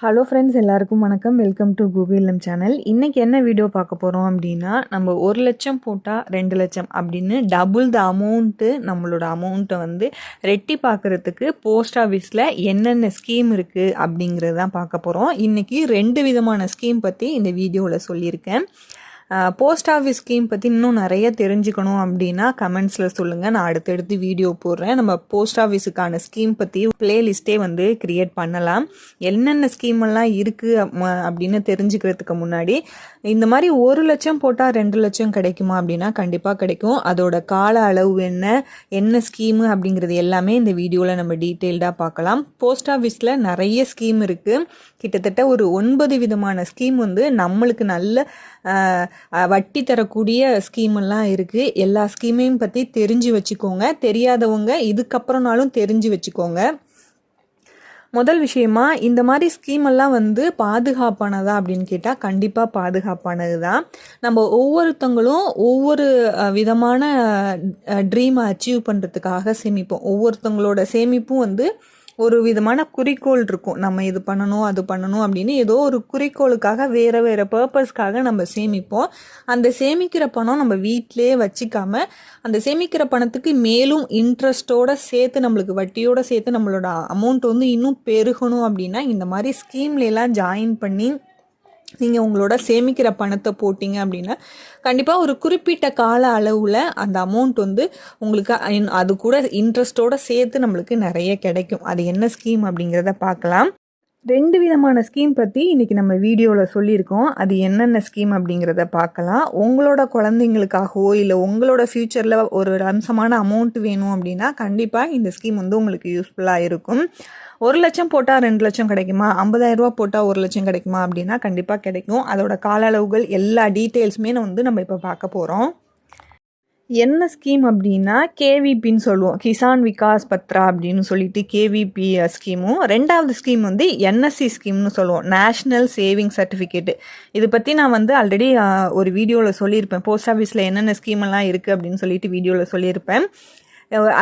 Hello friends, எல்லாருக்கும் வணக்கம். Welcome to Google இல்லம் சேனல். இன்றைக்கி என்ன வீடியோ பார்க்க போகிறோம் அப்படின்னா, நம்ம 1 லட்சம் போட்டால் 2 லட்சம் அப்படின்னு டபுள் த அமௌண்ட்டு, நம்மளோட அமௌண்ட்டை வந்து ரெட்டி பார்க்குறதுக்கு போஸ்ட் ஆஃபீஸில் என்னென்ன ஸ்கீம் இருக்குது அப்படிங்கிறது தான் பார்க்க போகிறோம். இன்றைக்கி 2 விதமான ஸ்கீம் பற்றி இந்த வீடியோவில் சொல்லியிருக்கேன். போஸ்ட் ஆஃபீஸ் ஸ்கீம் பற்றி இன்னும் நிறைய தெரிஞ்சுக்கணும் அப்படின்னா கமெண்ட்ஸில் சொல்லுங்கள், நான் அடுத்தடுத்து வீடியோ போடுறேன். நம்ம போஸ்ட் ஆஃபீஸுக்கான ஸ்கீம் பற்றி பிளேலிஸ்ட்டே வந்து க்ரியேட் பண்ணலாம். என்னென்ன ஸ்கீமெல்லாம் இருக்குது அப்படின்னு தெரிஞ்சுக்கிறதுக்கு முன்னாடி, இந்த மாதிரி 1 லட்சம் போட்டால் 2 லட்சம் கிடைக்குமா அப்படின்னா கண்டிப்பாக கிடைக்கும். அதோட கால அளவு என்ன ஸ்கீமு அப்படிங்கிறது எல்லாமே இந்த வீடியோவில் நம்ம டீட்டெயில்டாக பார்க்கலாம். போஸ்ட் ஆஃபீஸில் நிறைய ஸ்கீம் இருக்குது. கிட்டத்தட்ட ஒரு 9 விதமான ஸ்கீம் வந்து நம்மளுக்கு நல்ல வட்டி தரக்கூடிய ஸ்கீமெல்லாம் இருக்குது. எல்லா ஸ்கீமையும் பற்றி தெரிஞ்சு வச்சுக்கோங்க. தெரியாதவங்க இதுக்கப்புறம்னாலும் தெரிஞ்சு வச்சுக்கோங்க. முதல் விஷயமா, இந்த மாதிரி ஸ்கீமெல்லாம் வந்து பாதுகாப்பானதா அப்படின்னு கேட்டால் கண்டிப்பாக பாதுகாப்பானது தான். நம்ம ஒவ்வொருத்தவங்களும் ஒவ்வொரு விதமான ட்ரீமை அச்சீவ் பண்ணுறதுக்காக சேமிப்போம். ஒவ்வொருத்தவங்களோட சேமிப்பும் வந்து ஒரு விதமான குறிக்கோள் இருக்கும். நம்ம இது பண்ணணும் அது பண்ணணும் அப்படின்னு ஏதோ ஒரு குறிக்கோளுக்காக வேறு வேறு பர்பஸ்க்காக நம்ம சேமிப்போம். அந்த சேமிக்கிற பணம் நம்ம வீட்டிலே வச்சுக்காம அந்த சேமிக்கிற பணத்துக்கு மேலும் இன்ட்ரெஸ்ட்டோடு சேர்த்து நம்மளுக்கு வட்டியோடு சேர்த்து நம்மளோட அமௌண்ட் வந்து இன்னும் பெருகணும் அப்படின்னா இந்த மாதிரி ஸ்கீம்லாம் ஜாயின் பண்ணி நீங்கள் உங்களோட சேமிக்கிற பணத்தை போட்டிங்க அப்படின்னா கண்டிப்பாக ஒரு குறிப்பிட்ட கால அளவில் அந்த அமௌண்ட் வந்து உங்களுக்கு அது கூட இன்ட்ரெஸ்ட்டோடு சேர்த்து நம்மளுக்கு நிறைய கிடைக்கும். அது என்ன ஸ்கீம் அப்படிங்கிறத பார்க்கலாம். 2 விதமான ஸ்கீம் பற்றி இன்றைக்கி நம்ம வீடியோவில் சொல்லியிருக்கோம். அது என்னென்ன ஸ்கீம் அப்படிங்கிறத பார்க்கலாம். உங்களோட குழந்தைங்களுக்காகவோ இல்லை உங்களோட ஃப்யூச்சரில் ஒரு அம்சமான அமௌண்ட் வேணும் அப்படின்னா கண்டிப்பாக இந்த ஸ்கீம் வந்து உங்களுக்கு யூஸ்ஃபுல்லாக இருக்கும். 1 லட்சம் போட்டால் 2 லட்சம் கிடைக்குமா, 50,000 ரூபா போட்டால் 1 லட்சம் கிடைக்குமா அப்படின்னா கண்டிப்பாக கிடைக்கும். அதோட கால அளவுகள் எல்லா டீட்டெயில்ஸுமே வந்து நம்ம இப்போ பார்க்க போகிறோம். என்ன ஸ்கீம் அப்படின்னா கேவிபின்னு சொல்லுவோம், கிசான் விகாஸ் பத்ரா அப்படின்னு சொல்லிட்டு கேவிபி ஸ்கீமும். 2வது ஸ்கீம் வந்து என்எஸ்சி ஸ்கீம்னு சொல்லுவோம், நேஷ்னல் சேவிங் சர்டிஃபிகேட்டு. இது பற்றி நான் வந்து ஆல்ரெடி ஒரு வீடியோவில் சொல்லியிருப்பேன். போஸ்ட் ஆஃபீஸில் என்னென்ன ஸ்கீமெல்லாம் இருக்குது அப்படின்னு சொல்லிட்டு வீடியோவில் சொல்லியிருப்பேன்.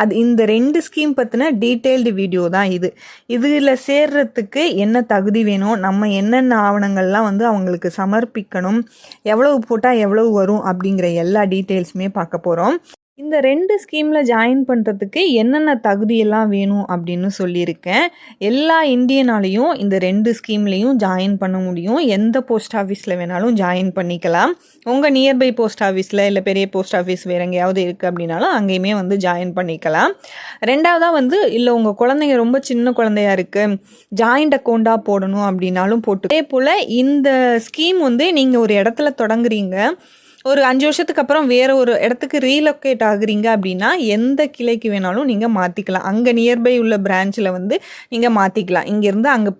அது இந்த 2 ஸ்கீம் பற்றின டீட்டெயில்டு வீடியோ தான் இது. இதில் சேர்றதுக்கு என்ன தகுதி வேணும், நம்ம என்னென்ன ஆவணங்கள்லாம் வந்து அவங்களுக்கு சமர்ப்பிக்கணும், எவ்வளவு போட்டால் எவ்வளவு வரும் அப்படிங்கிற எல்லா டீட்டெயில்ஸுமே பார்க்க போகிறோம். இந்த 2 ஸ்கீமில் ஜாயின் பண்ணுறதுக்கு என்னென்ன தகுதியெல்லாம் வேணும் அப்படின்னு சொல்லியிருக்கேன். எல்லா இந்தியனாலையும் இந்த 2 ஸ்கீம்லேயும் ஜாயின் பண்ண முடியும். எந்த போஸ்ட் ஆஃபீஸில் வேணாலும் ஜாயின் பண்ணிக்கலாம். உங்கள் நியர்பை போஸ்ட் ஆஃபீஸில் இல்லை பெரிய போஸ்ட் ஆஃபீஸ் வேறு எங்கேயாவது இருக்குது அப்படின்னாலும் அங்கேயுமே வந்து ஜாயின் பண்ணிக்கலாம். 2வதாக வந்து இல்லை உங்கள் குழந்தைங்க ரொம்ப சின்ன குழந்தையா இருக்குது, ஜாயிண்ட் அக்கௌண்ட்டாக போடணும் அப்படின்னாலும் போட்டு. அதே போல் இந்த ஸ்கீம் வந்து நீங்கள் ஒரு இடத்துல தொடங்குறீங்க, ஒரு 5 வருஷத்துக்கு அப்புறம் வேறு ஒரு இடத்துக்கு ரீலொக்கேட் ஆகுறீங்க அப்படின்னா எந்த கிளைக்கு வேணாலும் நீங்கள் மாற்றிக்கலாம். அங்கே நியர்பை உள்ள பிரான்ச்சில் வந்து நீங்கள் மாற்றிக்கலாம். இங்கேருந்து அங்கே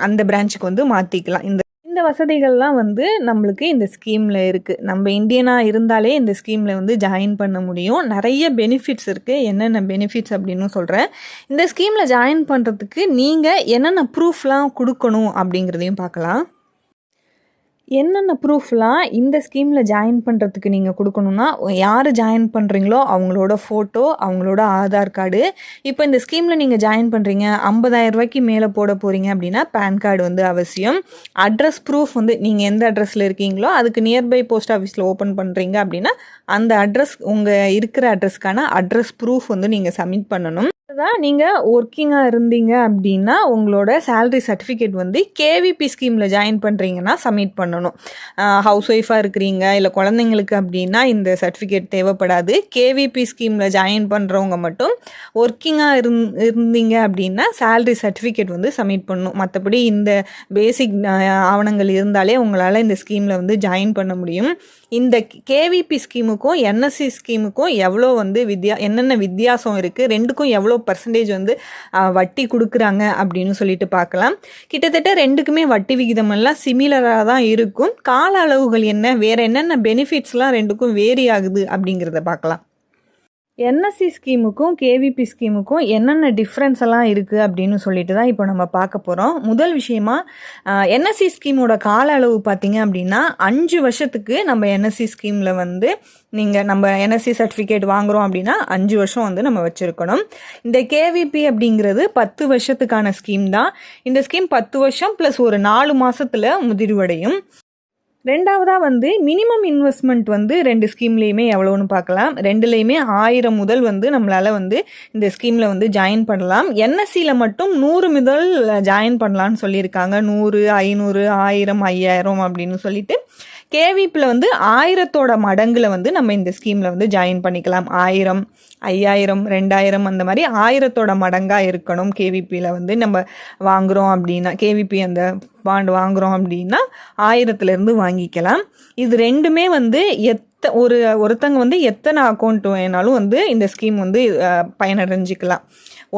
அந்த பிரான்ச்சுக்கு வந்து மாற்றிக்கலாம். இந்த வசதிகள்லாம் வந்து நம்மளுக்கு இந்த ஸ்கீமில் இருக்குது. நம்ம இந்தியனாக இருந்தாலே இந்த ஸ்கீமில் வந்து ஜாயின் பண்ண முடியும். நிறைய பெனிஃபிட்ஸ் இருக்குது. என்னென்ன பெனிஃபிட்ஸ் அப்படின்னு சொல்கிறேன். இந்த ஸ்கீமில் ஜாயின் பண்ணுறதுக்கு நீங்கள் என்னென்ன ப்ரூஃப்லாம் கொடுக்கணும் அப்படிங்கிறதையும் பார்க்கலாம். என்னென்ன ப்ரூஃப்லாம் இந்த ஸ்கீமில் ஜாயின் பண்ணுறதுக்கு நீங்கள் கொடுக்கணுன்னா, யார் ஜாயின் பண்ணுறீங்களோ அவங்களோட ஃபோட்டோ, அவங்களோட ஆதார் கார்டு. இப்போ இந்த ஸ்கீமில் நீங்கள் ஜாயின் பண்ணுறீங்க, 50,000 ரூபாய்க்கு மேலே போட போகிறீங்க அப்படின்னா பேன் கார்டு வந்து அவசியம். அட்ரஸ் ப்ரூஃப் வந்து நீங்கள் எந்த அட்ரஸில் இருக்கீங்களோ அதுக்கு நியர்பை போஸ்ட் ஆஃபீஸில் ஓப்பன் பண்ணுறீங்க அப்படின்னா அந்த அட்ரஸ், உங்கள் இருக்கிற அட்ரஸ்க்கான அட்ரஸ் ப்ரூஃப் வந்து நீங்கள் சப்மிட் பண்ணணும். தான் நீங்கள் ஒர்க்கிங்காக இருந்தீங்க அப்படின்னா உங்களோட சேலரி சர்டிஃபிகேட் வந்து கேவிபி ஸ்கீமில் ஜாயின் பண்ணுறீங்கன்னா சப்மிட் பண்ணணும். ஹவுஸ் ஒய்ஃபாக இருக்கிறீங்க இல்லை குழந்தைங்களுக்கு அப்படின்னா இந்த சர்டிஃபிகேட் தேவைப்படாது. கேவிபி ஸ்கீமில் ஜாயின் பண்ணுறவங்க மட்டும் ஒர்க்கிங்காக இருந்தீங்க அப்படின்னா சேலரி சர்டிஃபிகேட் வந்து சப்மிட் பண்ணணும். மற்றபடி இந்த பேசிக் ஆவணங்கள் இருந்தாலே உங்களால் இந்த ஸ்கீமில் வந்து ஜாயின் பண்ண முடியும். இந்த கேவிபி ஸ்கீமுக்கும் என்எஸ்சி ஸ்கீமுக்கும் எவ்வளோ வந்து என்னென்ன வித்தியாசம் இருக்குது, ரெண்டுக்கும் எவ்வளோ பர்சன்டேஜ் வந்து வட்டி கொடுக்குறாங்க அப்படின்னு சொல்லிட்டு பார்க்கலாம். கிட்டத்தட்ட 2க்குமே வட்டி விகிதம் எல்லாம் சிமிலராக தான் இருக்கும். கால அளவுகள் என்ன, வேறு என்னென்ன பெனிஃபிட்ஸ்லாம் 2க்கும் வேரி ஆகுது அப்படிங்கிறத பார்க்கலாம். என்எஸ்சி ஸ்கீமுக்கும் கேவிபி ஸ்கீமுக்கும் என்னென்ன டிஃப்ரென்ஸ் எல்லாம் இருக்குது அப்படின்னு சொல்லிட்டு தான் இப்போ நம்ம பார்க்க போகிறோம். முதல் விஷயமா என்எஸ்சி ஸ்கீமோட கால அளவு பார்த்தீங்க அப்படின்னா 5 வருஷத்துக்கு நம்ம என்எஸ்சி ஸ்கீமில் வந்து நம்ம என்எஸ்சி சர்டிஃபிகேட் வாங்குகிறோம் அப்படின்னா 5 வருஷம் வந்து நம்ம வச்சுருக்கணும். இந்த கேவிபி அப்படிங்கிறது 10 வருஷத்துக்கான ஸ்கீம் தான். இந்த ஸ்கீம் 10 வருஷம் ப்ளஸ் ஒரு 4 மாதத்தில் முதிர்வடையும். ரெண்டாவதாக வந்து மினிமம் இன்வெஸ்ட்மெண்ட் வந்து 2 ஸ்கீம்லேயுமே எவ்வளோன்னு பார்க்கலாம். 2லேயுமே 1000 முதல் வந்து நம்மளால் வந்து இந்த ஸ்கீமில் வந்து ஜாயின் பண்ணலாம். என்எஸ்சியில் மட்டும் 100 முதல் ஜாயின் பண்ணலான்னு சொல்லியிருக்காங்க. 100, 500, 1000, 5000 அப்படின்னு சொல்லிட்டு. கேவிபியில் வந்து 1000தோட மடங்கில் வந்து நம்ம இந்த ஸ்கீமில் வந்து ஜாயின் பண்ணிக்கலாம். 1000, 5000, 2000 அந்த மாதிரி 1000தோட மடங்காக இருக்கணும். கேவிபியில் வந்து நம்ம வாங்குகிறோம் அப்படின்னா, கேவிபி அந்த பாண்ட் வாங்குகிறோம் அப்படின்னா 1000லேருந்து வாங்கிக்கலாம். இது ரெண்டுமே வந்து ஒருத்தங்க வந்து எத்தனை அக்கௌண்ட் வேணாலும் வந்து இந்த ஸ்கீம் வந்து பயனடைஞ்சிக்கலாம்.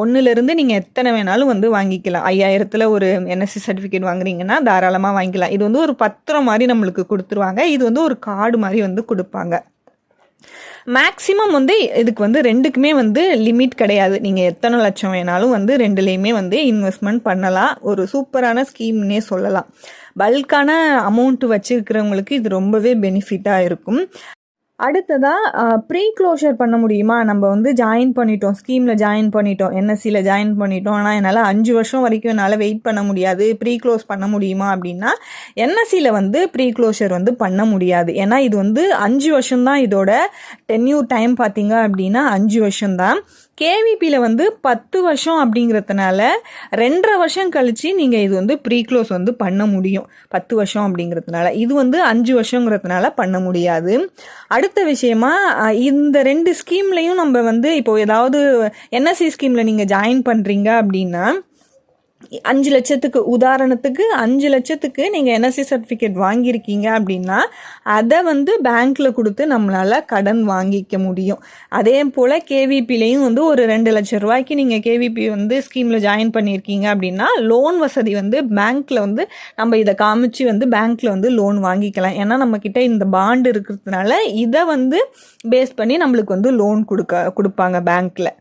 1லேருந்து நீங்கள் எத்தனை வேணாலும் வந்து வாங்கிக்கலாம். 5000ல் ஒரு என்எஸ்சி சர்டிஃபிகேட் வாங்குறீங்கன்னா தாராளமாக வாங்கிக்கலாம். இது வந்து ஒரு பத்திரம் மாதிரி நம்மளுக்கு கொடுத்துருவாங்க. இது வந்து ஒரு கார்டு மாதிரி வந்து கொடுப்பாங்க. மேக்ஸிமம் வந்து இதுக்கு வந்து 2க்குமே வந்து லிமிட் கிடையாது. நீங்கள் எத்தனை லட்சம் வேணாலும் வந்து 2லேயுமே வந்து இன்வெஸ்ட்மெண்ட் பண்ணலாம். ஒரு சூப்பரான ஸ்கீம்னே சொல்லலாம். பல்கான அமௌண்ட் வச்சுருக்கிறவங்களுக்கு இது ரொம்பவே பெனிஃபிட்டாக இருக்கும். அடுத்ததாக ப்ரீ க்ளோஷர் பண்ண முடியுமா? நம்ம வந்து ஜாயின் பண்ணிட்டோம், ஸ்கீமில் ஜாயின் பண்ணிட்டோம், என்எஸ்சியில் ஜாயின் பண்ணிட்டோம், ஆனால் என்னால் 5 வருஷம் வரைக்கும் என்னால் வெயிட் பண்ண முடியாது, ப்ரீ க்ளோஸ் பண்ண முடியுமா அப்படின்னா என்எஸ்சியில் வந்து ப்ரீ க்ளோஷர் வந்து பண்ண முடியாது. ஏன்னா இது வந்து 5 வருஷம்தான் இதோட டென்யூர் டைம் பார்த்தீங்க அப்படின்னா 5 வருஷம்தான். கேவிபியில் வந்து 10 வருஷம் அப்படிங்கிறதுனால 2.5 வருஷம் கழித்து நீங்கள் இது வந்து ப்ரீ க்ளோஸ் வந்து பண்ண முடியும். 10 வருஷம் அப்படிங்கிறதுனால இது வந்து 5 வருஷங்கிறதுனால பண்ண முடியாது. அடுத்த விஷயமா இந்த 2 ஸ்கீம்லையும் நம்ம வந்து இப்போது ஏதாவது என்எஸ்சி ஸ்கீமில் நீங்கள் ஜாயின் பண்ணுறீங்க அப்படின்னா 5 லட்சத்துக்கு, உதாரணத்துக்கு 5 லட்சத்துக்கு நீங்கள் என்எஸ்சி சர்டிஃபிகேட் வாங்கியிருக்கீங்க அப்படின்னா அதை வந்து பேங்க்கில் கொடுத்து நம்மளால் கடன் வாங்கிக்க முடியும். அதே போல் கேவிபிலையும் வந்து ஒரு 2 லட்சம் ரூபாய்க்கு நீங்கள் கேவிபி வந்து ஸ்கீமில் ஜாயின் பண்ணியிருக்கீங்க அப்படின்னா லோன் வசதி வந்து பேங்க்கில் வந்து நம்ம இதை காமிச்சு வந்து பேங்க்கில் வந்து லோன் வாங்கிக்கலாம். ஏன்னா நம்மக்கிட்ட இந்த பாண்டு இருக்கிறதுனால இதை வந்து பேஸ் பண்ணி நம்மளுக்கு வந்து லோன் கொடுப்பாங்க பேங்க்கில்.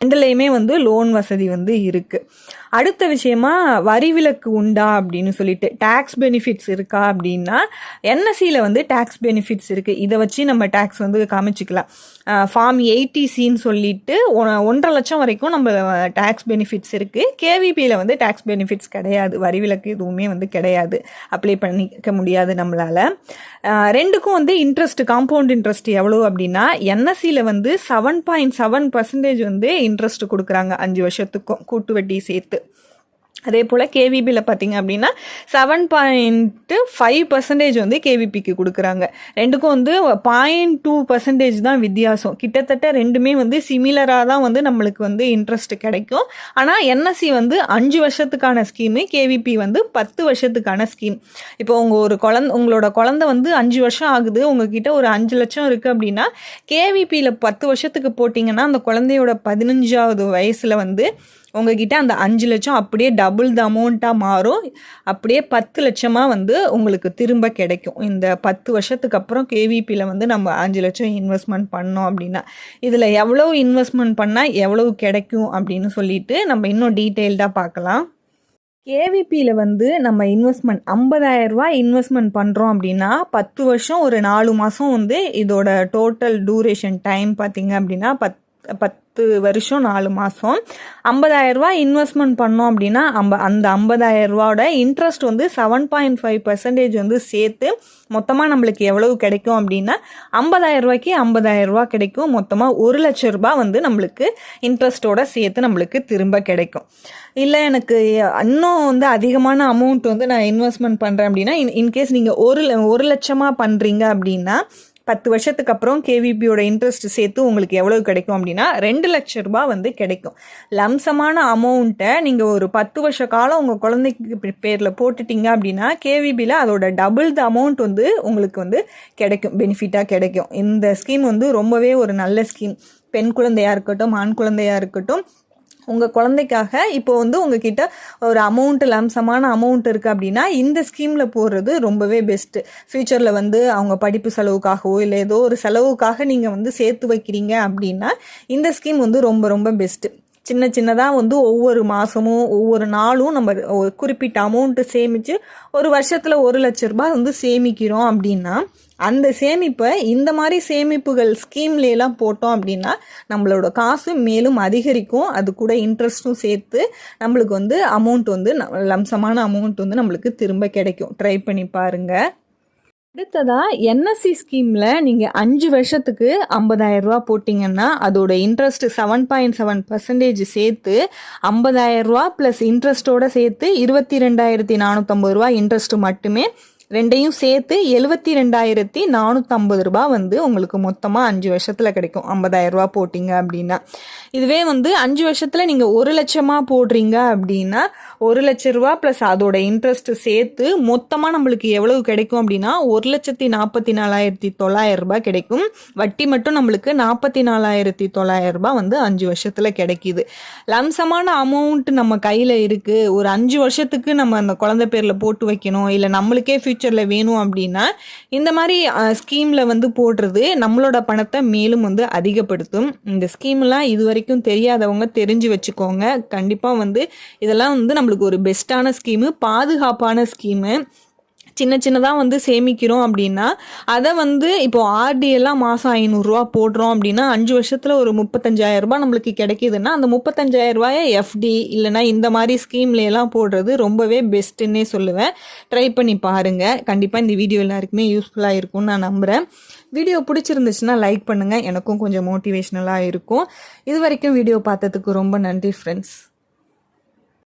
2லேயுமே வந்து லோன் வசதி வந்து இருக்குது. அடுத்த விஷயமா வரி விலக்கு உண்டா அப்படின்னு சொல்லிட்டு டேக்ஸ் பெனிஃபிட்ஸ் இருக்கா அப்படின்னா என்எஸ்சியில் வந்து டேக்ஸ் பெனிஃபிட்ஸ் இருக்குது. இதை வச்சு நம்ம டேக்ஸ் வந்து காமிச்சிக்கலாம். ஃபார்ம் 80Cன்னு சொல்லிட்டு 1.5 லட்சம் வரைக்கும் நம்ம டேக்ஸ் பெனிஃபிட்ஸ் இருக்குது. கேவிபியில் வந்து டேக்ஸ் பெனிஃபிட்ஸ் கிடையாது. வரி விலக்கு எதுவுமே வந்து கிடையாது. அப்ளை பண்ணிக்க முடியாது நம்மளால். 2க்கும் வந்து இன்ட்ரெஸ்ட், காம்பவுண்ட் இன்ட்ரெஸ்ட் எவ்வளோ அப்படின்னா என்எஸ்சியில் வந்து 7.7% வந்து இன்ட்ரெஸ்ட் கொடுக்குறாங்க 5 வருஷத்துக்கும் கூட்டு வட்டி சேர்த்து. அதே போல் கேவிபியில் பார்த்தீங்க அப்படின்னா 7.5% வந்து கேவிபிக்கு கொடுக்குறாங்க. 2க்கும் வந்து 0.2% தான் வித்தியாசம். கிட்டத்தட்ட 2மே வந்து சிமிலராக தான் வந்து நம்மளுக்கு வந்து இன்ட்ரெஸ்ட் கிடைக்கும். ஆனால் என்எஸ்சி வந்து 5 வருஷத்துக்கான ஸ்கீமு, கேவிபி வந்து 10 வருஷத்துக்கான ஸ்கீம். இப்போ உங்களோட குழந்தை வந்து 5 வருஷம் ஆகுது, உங்ககிட்ட ஒரு 5 லட்சம் இருக்குது அப்படின்னா கேவிபியில் 10 வருஷத்துக்கு போட்டிங்கன்னா அந்த குழந்தையோட 15வது வயசில் வந்து உங்ககிட்ட அந்த 5 லட்சம் அப்படியே டபுள் த அமௌண்ட்டாக மாறும். அப்படியே 10 லட்சமாக வந்து உங்களுக்கு திரும்ப கிடைக்கும். இந்த 10 வருஷத்துக்கு அப்புறம் கேவிபியில் வந்து நம்ம 5 லட்சம் இன்வெஸ்ட்மெண்ட் பண்ணோம் அப்படின்னா இதில் எவ்வளோ இன்வெஸ்ட்மெண்ட் பண்ணால் எவ்வளவு கிடைக்கும் அப்படின்னு சொல்லிட்டு நம்ம இன்னும் டீட்டெயில்டாக பார்க்கலாம். கேவிபியில் வந்து நம்ம இன்வெஸ்ட்மெண்ட் 50,000 ரூபாய் இன்வெஸ்ட்மெண்ட் பண்ணுறோம் அப்படின்னா 10 வருஷம் ஒரு 4 மாதம் வந்து இதோட டோட்டல் டூரேஷன் டைம் பார்த்திங்க அப்படின்னா 10 வருஷம் 4 மாதம். 50,000 ரூபாய் இன்வெஸ்ட்மெண்ட் பண்ணோம் அப்படின்னா அந்த 50,000 ரூபாயோட இன்ட்ரெஸ்ட் வந்து 7.5% வந்து சேர்த்து மொத்தமாக நம்மளுக்கு எவ்வளவு கிடைக்கும் அப்படின்னா 50,000 ரூபாய்க்கு 50,000 ரூபா கிடைக்கும். மொத்தமாக 1 லட்சம் ரூபாய் வந்து நம்மளுக்கு இன்ட்ரெஸ்ட்டோட சேர்த்து நம்மளுக்கு திரும்ப கிடைக்கும். இல்லை எனக்கு இன்னும் வந்து அதிகமான அமௌண்ட் வந்து நான் இன்வெஸ்ட்மெண்ட் பண்ணுறேன் அப்படின்னா இன்கேஸ் நீங்கள் 1 லட்சமாக பண்ணுறீங்க அப்படின்னா 10 வருஷத்துக்கு அப்புறம் கேவிபியோட இன்ட்ரெஸ்ட் சேர்த்து உங்களுக்கு எவ்வளவு கிடைக்கும் அப்படின்னா 2 லட்சம் ரூபாய் வந்து கிடைக்கும். லம்சமான அமௌண்ட்டை நீங்கள் ஒரு 10 வருஷ காலம் உங்கள் குழந்தைக்கு பேரில் போட்டுட்டீங்க அப்படின்னா கேவிபியில் அதோட டபுள் த அமௌண்ட் வந்து உங்களுக்கு வந்து கிடைக்கும், பெனிஃபிட்டாக கிடைக்கும். இந்த ஸ்கீம் வந்து ரொம்பவே ஒரு நல்ல ஸ்கீம். பெண் குழந்தையாக இருக்கட்டும், ஆண் குழந்தையாக இருக்கட்டும், உங்கள் குழந்தைக்காக இப்போ வந்து உங்ககிட்ட ஒரு அமௌண்ட் லம்சமான அமௌண்ட் இருக்குது அப்படின்னா இந்த ஸ்கீமில் போடுறது ரொம்பவே பெஸ்ட்டு. ஃப்யூச்சரில் வந்து அவங்க படிப்பு செலவுக்காகவோ இல்லை ஏதோ ஒரு செலவுக்காக நீங்கள் வந்து சேர்த்து வைக்கிறீங்க அப்படின்னா இந்த ஸ்கீம் வந்து ரொம்ப ரொம்ப பெஸ்ட்டு. சின்ன சின்னதாக வந்து ஒவ்வொரு மாதமும் ஒவ்வொரு நாளும் நம்ம குறிப்பிட்ட அமௌண்ட்டு சேமித்து ஒரு வருஷத்தில் 1 லட்ச ரூபாய் வந்து சேமிக்கிறோம் அப்படின்னா அந்த சேமிப்பை இந்த மாதிரி சேமிப்புகள் ஸ்கீம்லாம் போட்டோம் அப்படின்னா நம்மளோட காசு மேலும் அதிகரிக்கும். அது கூட இன்ட்ரெஸ்ட்டும் சேர்த்து நம்மளுக்கு வந்து அமௌண்ட் வந்து லம்சமான அமௌண்ட் வந்து நம்மளுக்கு திரும்ப கிடைக்கும். ட்ரை பண்ணி பாருங்கள். அடுத்ததாக என்எஸ்சி ஸ்கீமில் நீங்கள் 5 வருஷத்துக்கு 50,000 ரூபா போட்டிங்கன்னா அதோட இன்ட்ரெஸ்ட் 7.7% சேர்த்து 50,000 ரூபா ப்ளஸ் இன்ட்ரெஸ்ட்டோடு சேர்த்து 22,450 ரூபா இன்ட்ரெஸ்ட் மட்டுமே, ரெண்டையும் சேர்த்து 72,450 ரூபா வந்து உங்களுக்கு மொத்தமாக 5 வருஷத்தில் கிடைக்கும் 50,000 ரூபா போட்டிங்க அப்படின்னா. இதுவே வந்து 5 வருஷத்தில் நீங்கள் 1 லட்சமாக போடுறீங்க அப்படின்னா 1 லட்ச ரூபா ப்ளஸ் அதோட இன்ட்ரெஸ்ட் சேர்த்து மொத்தமாக நம்மளுக்கு எவ்வளவு கிடைக்கும் அப்படின்னா 1,44,900 ரூபாய் கிடைக்கும். வட்டி மட்டும் நம்மளுக்கு 44,900 ரூபாய் வந்து 5 வருஷத்தில் கிடைக்கிது. லம்சமான அமௌண்ட் நம்ம கையில் இருக்குது, ஒரு 5 வருஷத்துக்கு நம்ம அந்த குழந்தை பேரில் போட்டு வைக்கணும், இல்லை நம்மளுக்கே ஃபியூச்சரில் வேணும் அப்படின்னா இந்த மாதிரி ஸ்கீமில் வந்து போடுறது நம்மளோட பணத்தை மேலும் வந்து அதிகப்படுத்தும். இந்த ஸ்கீம்லாம் இது வரைக்கும் தெரியாதவங்க தெரிஞ்சு வச்சுக்கோங்க. கண்டிப்பாக வந்து இதெல்லாம் வந்து நம்மளுக்கு ஒரு பெஸ்ட்டான ஸ்கீமு, பாதுகாப்பான ஸ்கீமு. சின்ன சின்னதாக வந்து சேமிக்கிறோம் அப்படின்னா அதை வந்து இப்போது ஆர்டி எல்லாம் மாதம் 500 ரூபா போடுறோம் அப்படின்னா 5 வருஷத்தில் ஒரு 35,000 ரூபாய் நம்மளுக்கு கிடைக்கிதுன்னா அந்த 35,000 ரூபாயை எஃப்டி இல்லைனா இந்த மாதிரி ஸ்கீம்லாம் போடுறது ரொம்பவே பெஸ்ட்டுன்னே சொல்லுவேன். ட்ரை பண்ணி பாருங்கள். கண்டிப்பாக இந்த வீடியோ எல்லாருக்குமே யூஸ்ஃபுல்லாக இருக்கும்னு நான் நம்புகிறேன். வீடியோ பிடிச்சிருந்துச்சுன்னா லைக் பண்ணுங்கள், எனக்கும் கொஞ்சம் மோட்டிவேஷ்னலாக இருக்கும். இது வரைக்கும் வீடியோ பார்த்ததுக்கு ரொம்ப நன்றி ஃப்ரெண்ட்ஸ்.